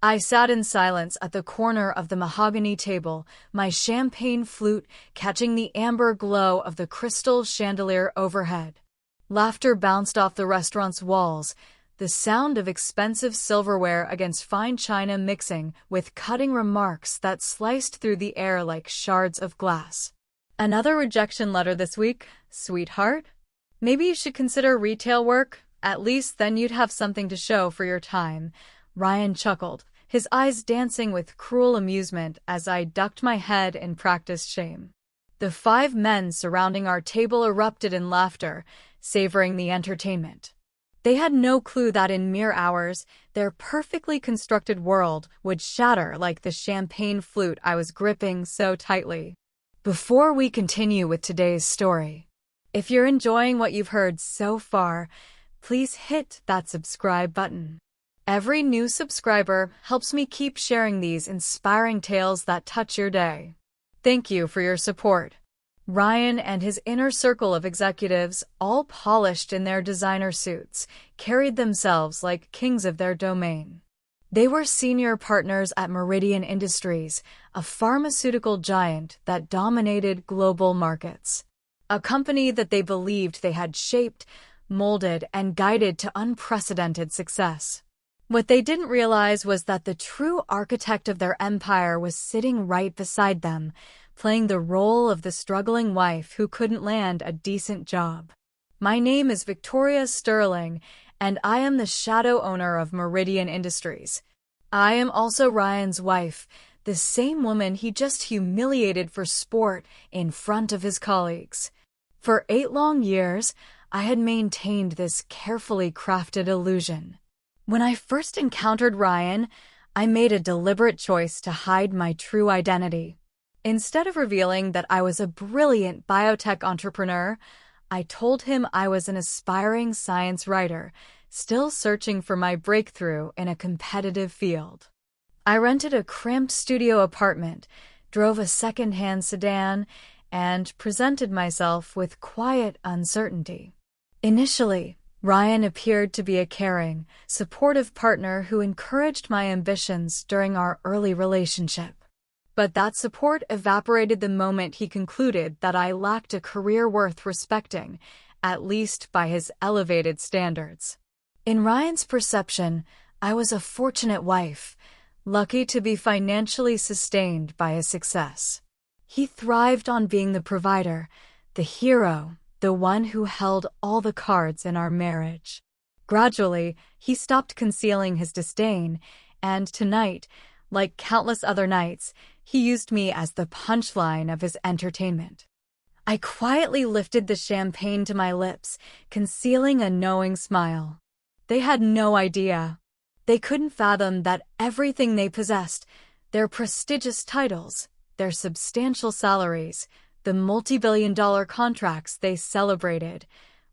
I sat in silence at the corner of the mahogany table, my champagne flute catching the amber glow of the crystal chandelier overhead. Laughter bounced off the restaurant's walls, the sound of expensive silverware against fine china mixing with cutting remarks that sliced through the air like shards of glass. Another rejection letter this week, sweetheart? Maybe you should consider retail work. At least then you'd have something to show for your time. Ryan chuckled, his eyes dancing with cruel amusement as I ducked my head in practiced shame. The 5 men surrounding our table erupted in laughter, savoring the entertainment. They had no clue that in mere hours, their perfectly constructed world would shatter like the champagne flute I was gripping so tightly. Before we continue with today's story, if you're enjoying what you've heard so far, please hit that subscribe button. Every new subscriber helps me keep sharing these inspiring tales that touch your day. Thank you for your support. Ryan and his inner circle of executives, all polished in their designer suits, carried themselves like kings of their domain. They were senior partners at Meridian Industries, a pharmaceutical giant that dominated global markets. A company that they believed they had shaped, molded, and guided to unprecedented success. What they didn't realize was that the true architect of their empire was sitting right beside them, playing the role of the struggling wife who couldn't land a decent job. My name is Victoria Sterling, and I am the shadow owner of Meridian Industries. I am also Ryan's wife, the same woman he just humiliated for sport in front of his colleagues. For 8 long years, I had maintained this carefully crafted illusion. When I first encountered Ryan, I made a deliberate choice to hide my true identity. Instead of revealing that I was a brilliant biotech entrepreneur, I told him I was an aspiring science writer, still searching for my breakthrough in a competitive field. I rented a cramped studio apartment, drove a second-hand sedan, and presented myself with quiet uncertainty. Initially, Ryan appeared to be a caring, supportive partner who encouraged my ambitions during our early relationship. But that support evaporated the moment he concluded that I lacked a career worth respecting, at least by his elevated standards. In Ryan's perception, I was a fortunate wife, lucky to be financially sustained by his success. He thrived on being the provider, the hero, the one who held all the cards in our marriage. Gradually, he stopped concealing his disdain, and tonight, like countless other nights, he used me as the punchline of his entertainment. I quietly lifted the champagne to my lips, concealing a knowing smile. They had no idea. They couldn't fathom that everything they possessed, their prestigious titles, their substantial salaries, the multi-billion-dollar contracts they celebrated,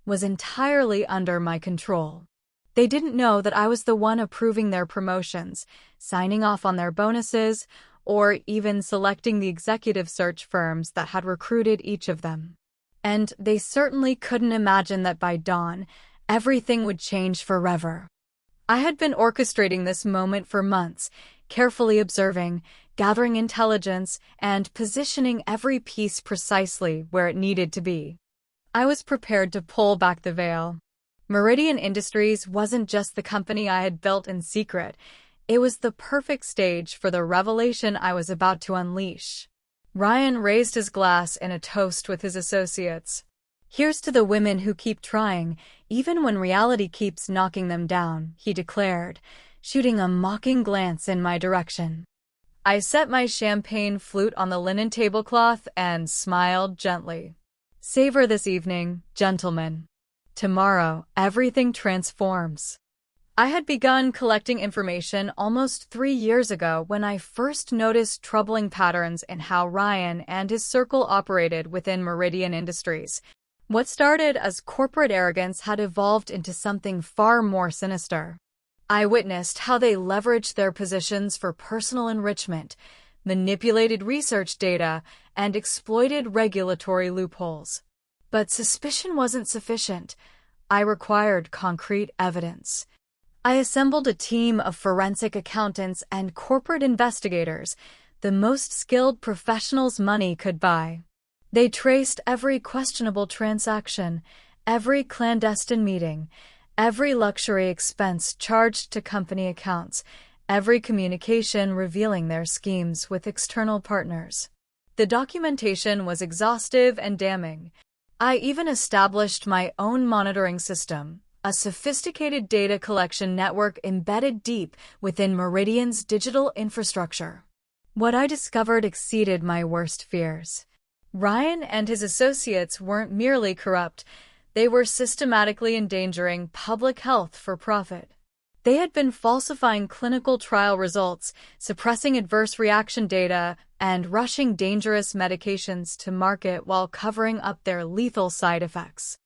was entirely under my control. They didn't know that I was the one approving their promotions, signing off on their bonuses, or even selecting the executive search firms that had recruited each of them. And they certainly couldn't imagine that by dawn, everything would change forever. I had been orchestrating this moment for months, carefully observing, gathering intelligence, and positioning every piece precisely where it needed to be. I was prepared to pull back the veil. Meridian Industries wasn't just the company I had built in secret. It was the perfect stage for the revelation I was about to unleash. Ryan raised his glass in a toast with his associates. "Here's to the women who keep trying, even when reality keeps knocking them down," he declared, shooting a mocking glance in my direction. I set my champagne flute on the linen tablecloth and smiled gently. "Savor this evening, gentlemen. Tomorrow, everything transforms." I had begun collecting information almost 3 years ago when I first noticed troubling patterns in how Ryan and his circle operated within Meridian Industries. What started as corporate arrogance had evolved into something far more sinister. I witnessed how they leveraged their positions for personal enrichment, manipulated research data, and exploited regulatory loopholes. But suspicion wasn't sufficient. I required concrete evidence. I assembled a team of forensic accountants and corporate investigators, the most skilled professionals money could buy. They traced every questionable transaction, every clandestine meeting, every luxury expense charged to company accounts, every communication revealing their schemes with external partners. The documentation was exhaustive and damning. I even established my own monitoring system, a sophisticated data collection network embedded deep within Meridian's digital infrastructure. What I discovered exceeded my worst fears. Ryan and his associates weren't merely corrupt, they were systematically endangering public health for profit. They had been falsifying clinical trial results, suppressing adverse reaction data, and rushing dangerous medications to market while covering up their lethal side effects.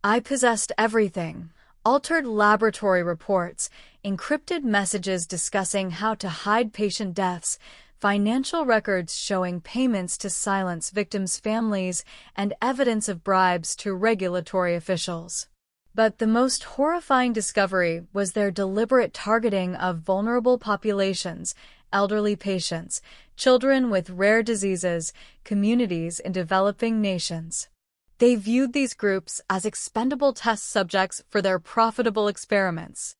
I possessed everything: altered laboratory reports, encrypted messages discussing how to hide patient deaths, financial records showing payments to silence victims' families, and evidence of bribes to regulatory officials. But the most horrifying discovery was their deliberate targeting of vulnerable populations, elderly patients, children with rare diseases, communities in developing nations. They viewed these groups as expendable test subjects for their profitable experiments.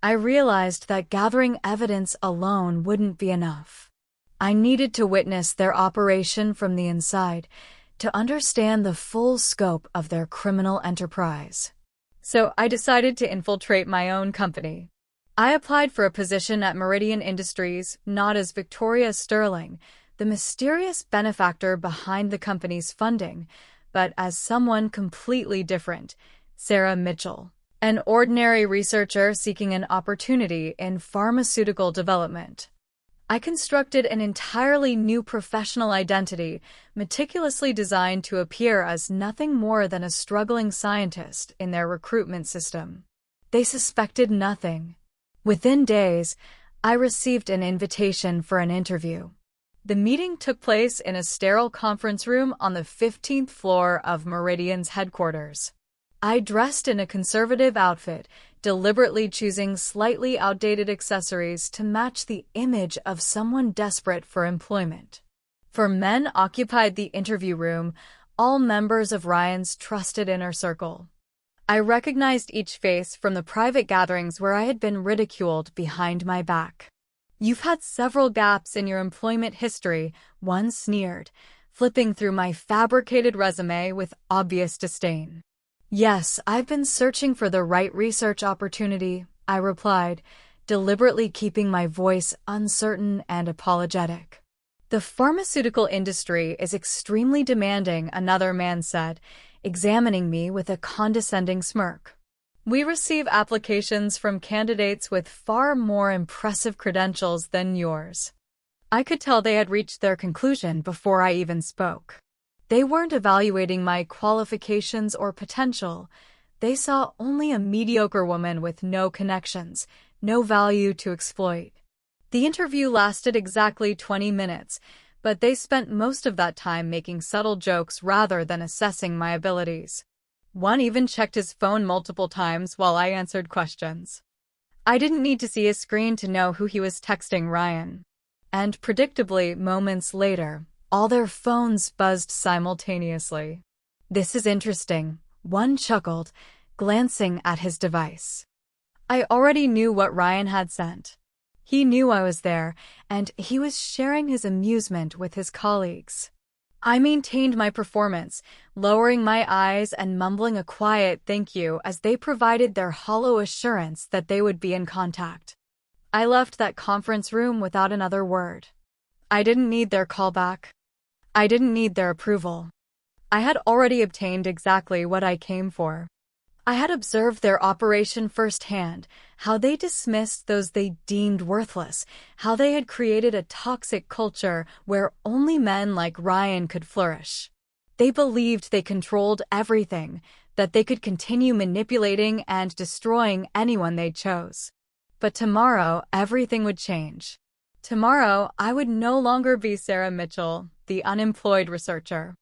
I realized that gathering evidence alone wouldn't be enough. I needed to witness their operation from the inside, to understand the full scope of their criminal enterprise. So I decided to infiltrate my own company. I applied for a position at Meridian Industries, not as Victoria Sterling, the mysterious benefactor behind the company's funding, but as someone completely different, Sarah Mitchell, an ordinary researcher seeking an opportunity in pharmaceutical development. I constructed an entirely new professional identity, meticulously designed to appear as nothing more than a struggling scientist in their recruitment system. They suspected nothing. Within days, I received an invitation for an interview. The meeting took place in a sterile conference room on the 15th floor of Meridian's headquarters. I dressed in a conservative outfit, deliberately choosing slightly outdated accessories to match the image of someone desperate for employment. 4 men occupied the interview room, all members of Ryan's trusted inner circle. I recognized each face from the private gatherings where I had been ridiculed behind my back. "You've had several gaps in your employment history," one sneered, flipping through my fabricated resume with obvious disdain. "Yes, I've been searching for the right research opportunity," I replied, deliberately keeping my voice uncertain and apologetic. "The pharmaceutical industry is extremely demanding," another man said, examining me with a condescending smirk. "We receive applications from candidates with far more impressive credentials than yours." I could tell they had reached their conclusion before I even spoke. They weren't evaluating my qualifications or potential. They saw only a mediocre woman with no connections, no value to exploit. The interview lasted exactly 20 minutes, but they spent most of that time making subtle jokes rather than assessing my abilities. One even checked his phone multiple times while I answered questions. I didn't need to see his screen to know who he was texting Ryan. And predictably, moments later, all their phones buzzed simultaneously. "This is interesting," one chuckled, glancing at his device. I already knew what Ryan had sent. He knew I was there, and he was sharing his amusement with his colleagues. I maintained my performance, lowering my eyes and mumbling a quiet thank you as they provided their hollow assurance that they would be in contact. I left that conference room without another word. I didn't need their callback. I didn't need their approval. I had already obtained exactly what I came for. I had observed their operation firsthand, how they dismissed those they deemed worthless, how they had created a toxic culture where only men like Ryan could flourish. They believed they controlled everything, that they could continue manipulating and destroying anyone they chose. But tomorrow, everything would change. Tomorrow, I would no longer be Sarah Mitchell, the unemployed researcher.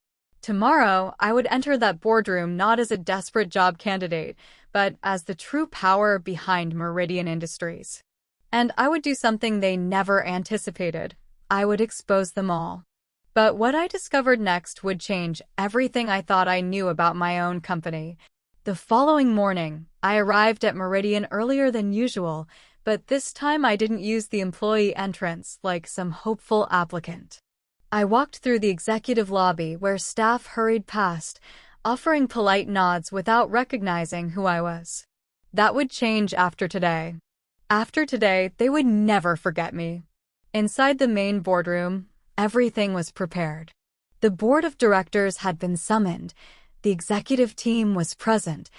Tomorrow, I would enter that boardroom not as a desperate job candidate, but as the true power behind Meridian Industries. And I would do something they never anticipated. I would expose them all. But what I discovered next would change everything I thought I knew about my own company. The following morning, I arrived at Meridian earlier than usual, but this time I didn't use the employee entrance like some hopeful applicant. I walked through the executive lobby where staff hurried past, offering polite nods without recognizing who I was. That would change after today. After today, they would never forget me. Inside the main boardroom, everything was prepared. The board of directors had been summoned, the executive team was present,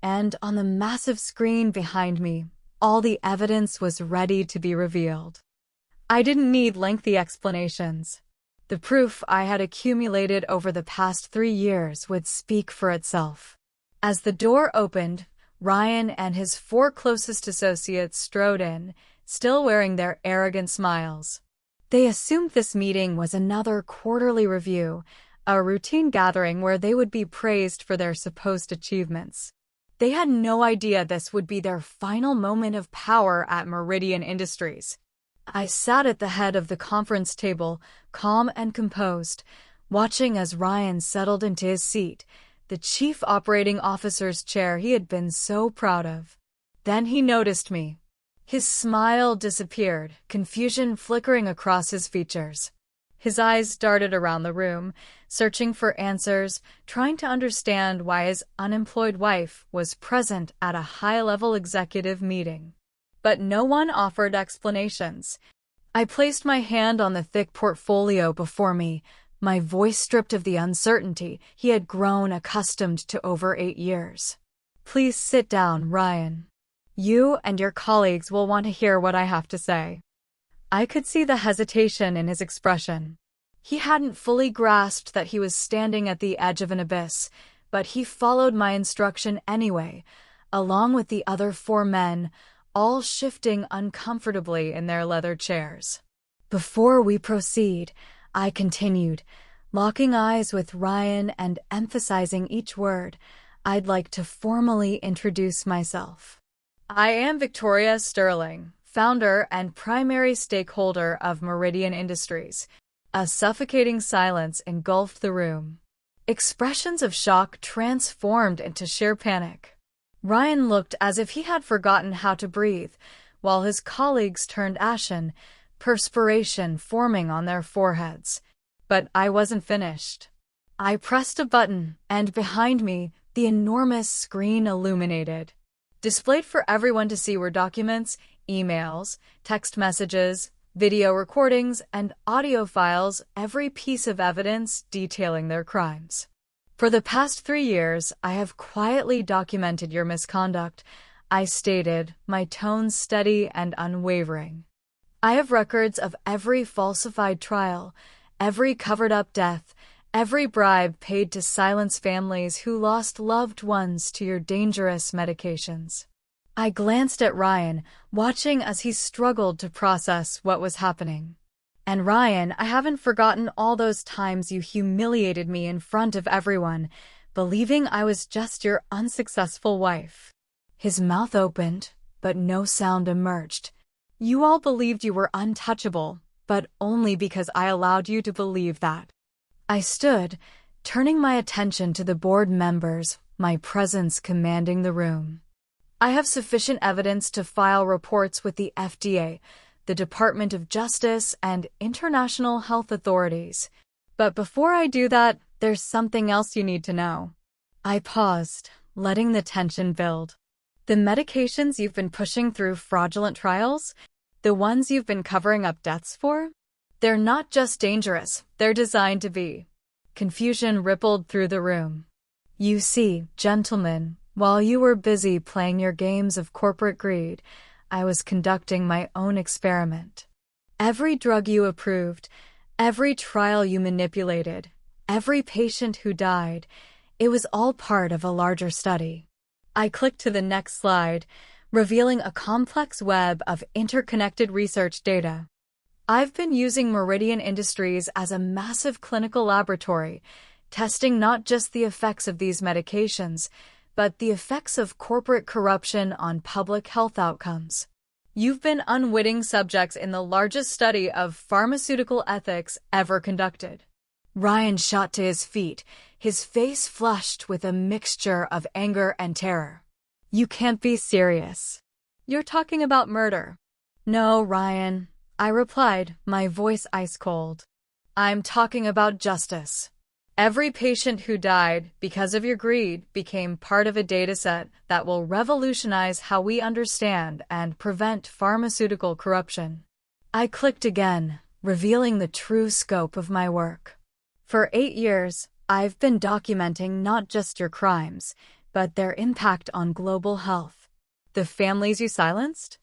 and on the massive screen behind me, all the evidence was ready to be revealed. I didn't need lengthy explanations. The proof I had accumulated over the past 3 years would speak for itself. As the door opened, Ryan and his 4 closest associates strode in, still wearing their arrogant smiles. They assumed this meeting was another quarterly review, a routine gathering where they would be praised for their supposed achievements. They had no idea this would be their final moment of power at Meridian Industries. I sat at the head of the conference table, calm and composed, watching as Ryan settled into his seat, the chief operating officer's chair he had been so proud of. Then he noticed me. His smile disappeared, confusion flickering across his features. His eyes darted around the room, searching for answers, trying to understand why his unemployed wife was present at a high-level executive meeting. But no one offered explanations. I placed my hand on the thick portfolio before me, my voice stripped of the uncertainty he had grown accustomed to over 8 years. Please sit down, Ryan. You and your colleagues will want to hear what I have to say. I could see the hesitation in his expression. He hadn't fully grasped that he was standing at the edge of an abyss, but he followed my instruction anyway, along with the other 4 men, all shifting uncomfortably in their leather chairs. Before we proceed, I continued, locking eyes with Ryan and emphasizing each word, I'd like to formally introduce myself. I am Victoria Sterling, founder and primary stakeholder of Meridian Industries. A suffocating silence engulfed the room. Expressions of shock transformed into sheer panic. Ryan looked as if he had forgotten how to breathe, while his colleagues turned ashen, perspiration forming on their foreheads. But I wasn't finished. I pressed a button, and behind me, the enormous screen illuminated. Displayed for everyone to see were documents, emails, text messages, video recordings, and audio files, every piece of evidence detailing their crimes. For the past 3 years, I have quietly documented your misconduct, I stated, my tone steady and unwavering. I have records of every falsified trial, every covered-up death, every bribe paid to silence families who lost loved ones to your dangerous medications. I glanced at Ryan, watching as he struggled to process what was happening. And Ryan, I haven't forgotten all those times you humiliated me in front of everyone, believing I was just your unsuccessful wife. His mouth opened, but no sound emerged. You all believed you were untouchable, but only because I allowed you to believe that. I stood, turning my attention to the board members, my presence commanding the room. I have sufficient evidence to file reports with the FDA, the Department of Justice, and international health authorities. But before I do that, there's something else you need to know. I paused, letting the tension build. The medications you've been pushing through fraudulent trials, the ones you've been covering up deaths for, they're not just dangerous, they're designed to be. Confusion rippled through the room. You see, gentlemen, while you were busy playing your games of corporate greed, I was conducting my own experiment. Every drug you approved, every trial you manipulated, every patient who died, it was all part of a larger study. I clicked to the next slide, revealing a complex web of interconnected research data. I've been using Meridian Industries as a massive clinical laboratory, testing not just the effects of these medications, but the effects of corporate corruption on public health outcomes. You've been unwitting subjects in the largest study of pharmaceutical ethics ever conducted. Ryan shot to his feet, his face flushed with a mixture of anger and terror. You can't be serious. You're talking about murder. No, Ryan, I replied, my voice ice cold. I'm talking about justice. Every patient who died because of your greed became part of a dataset that will revolutionize how we understand and prevent pharmaceutical corruption. I clicked again, revealing the true scope of my work. For 8 years, I've been documenting not just your crimes, but their impact on global health. The families you silenced?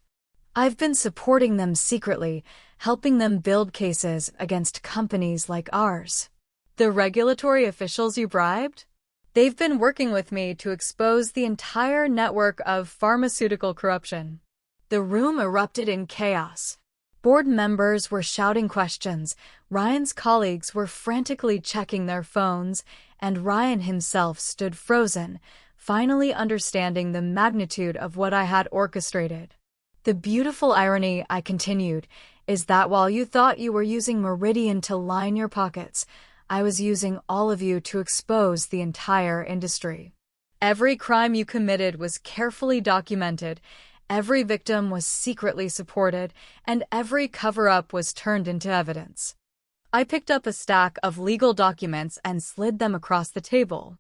I've been supporting them secretly, helping them build cases against companies like ours. The regulatory officials you bribed? They've been working with me to expose the entire network of pharmaceutical corruption. The room erupted in chaos. Board members were shouting questions, Ryan's colleagues were frantically checking their phones, and Ryan himself stood frozen, finally understanding the magnitude of what I had orchestrated. The beautiful irony, I continued, is that while you thought you were using Meridian to line your pockets, I was using all of you to expose the entire industry. Every crime you committed was carefully documented, every victim was secretly supported, and every cover-up was turned into evidence. I picked up a stack of legal documents and slid them across the table.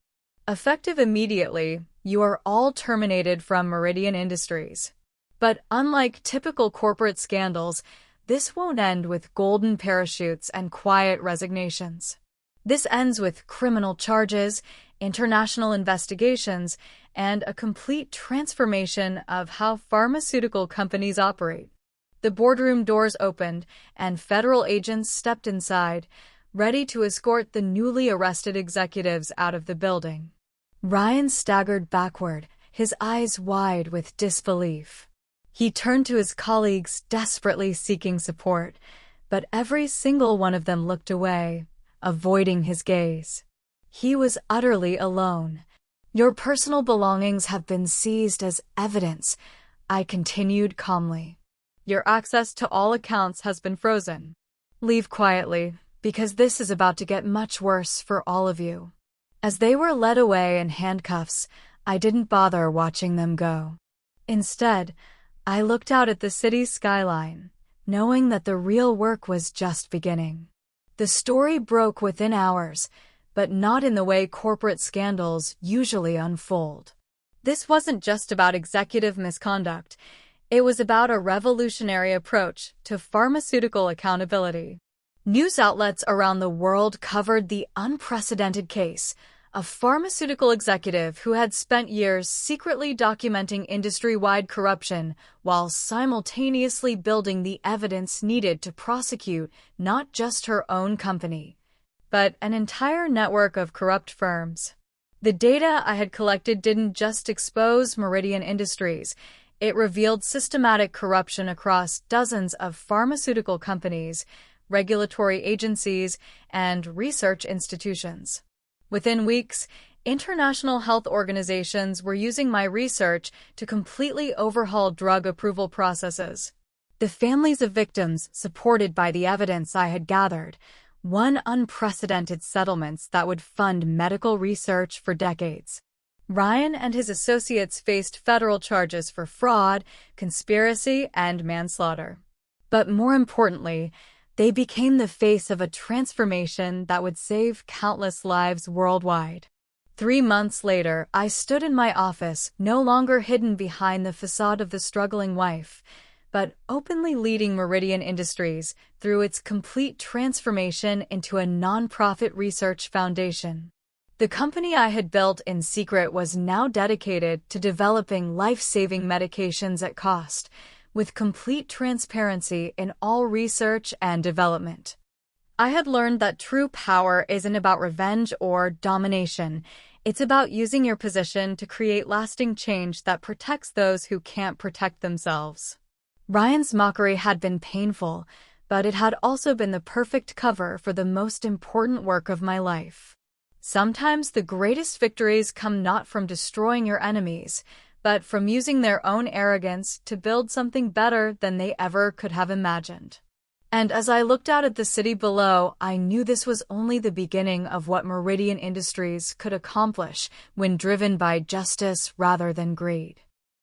Effective immediately, you are all terminated from Meridian Industries. But unlike typical corporate scandals, this won't end with golden parachutes and quiet resignations. This ends with criminal charges, international investigations, and a complete transformation of how pharmaceutical companies operate. The boardroom doors opened, and federal agents stepped inside, ready to escort the newly arrested executives out of the building. Ryan staggered backward, his eyes wide with disbelief. He turned to his colleagues, desperately seeking support, but every single one of them looked away, avoiding his gaze. He was utterly alone. Your personal belongings have been seized as evidence, I continued calmly. Your access to all accounts has been frozen. Leave quietly, because this is about to get much worse for all of you. As they were led away in handcuffs, I didn't bother watching them go. Instead, I looked out at the city's skyline, knowing that the real work was just beginning. The story broke within hours, but not in the way corporate scandals usually unfold. This wasn't just about executive misconduct. It was about a revolutionary approach to pharmaceutical accountability. News outlets around the world covered the unprecedented case, a pharmaceutical executive who had spent years secretly documenting industry-wide corruption while simultaneously building the evidence needed to prosecute not just her own company, but an entire network of corrupt firms. The data I had collected didn't just expose Meridian Industries, it revealed systematic corruption across dozens of pharmaceutical companies, regulatory agencies, and research institutions. Within weeks, international health organizations were using my research to completely overhaul drug approval processes. The families of victims, supported by the evidence I had gathered, won unprecedented settlements that would fund medical research for decades. Ryan and his associates faced federal charges for fraud, conspiracy, and manslaughter. But more importantly, they became the face of a transformation that would save countless lives worldwide. 3 months later, I stood in my office, no longer hidden behind the facade of the struggling wife, but openly leading Meridian Industries through its complete transformation into a nonprofit research foundation. The company I had built in secret was now dedicated to developing life-saving medications at cost, with complete transparency in all research and development. I had learned that true power isn't about revenge or domination. It's about using your position to create lasting change that protects those who can't protect themselves. Ryan's mockery had been painful, but it had also been the perfect cover for the most important work of my life. Sometimes the greatest victories come not from destroying your enemies, but from using their own arrogance to build something better than they ever could have imagined. And as I looked out at the city below, I knew this was only the beginning of what Meridian Industries could accomplish when driven by justice rather than greed.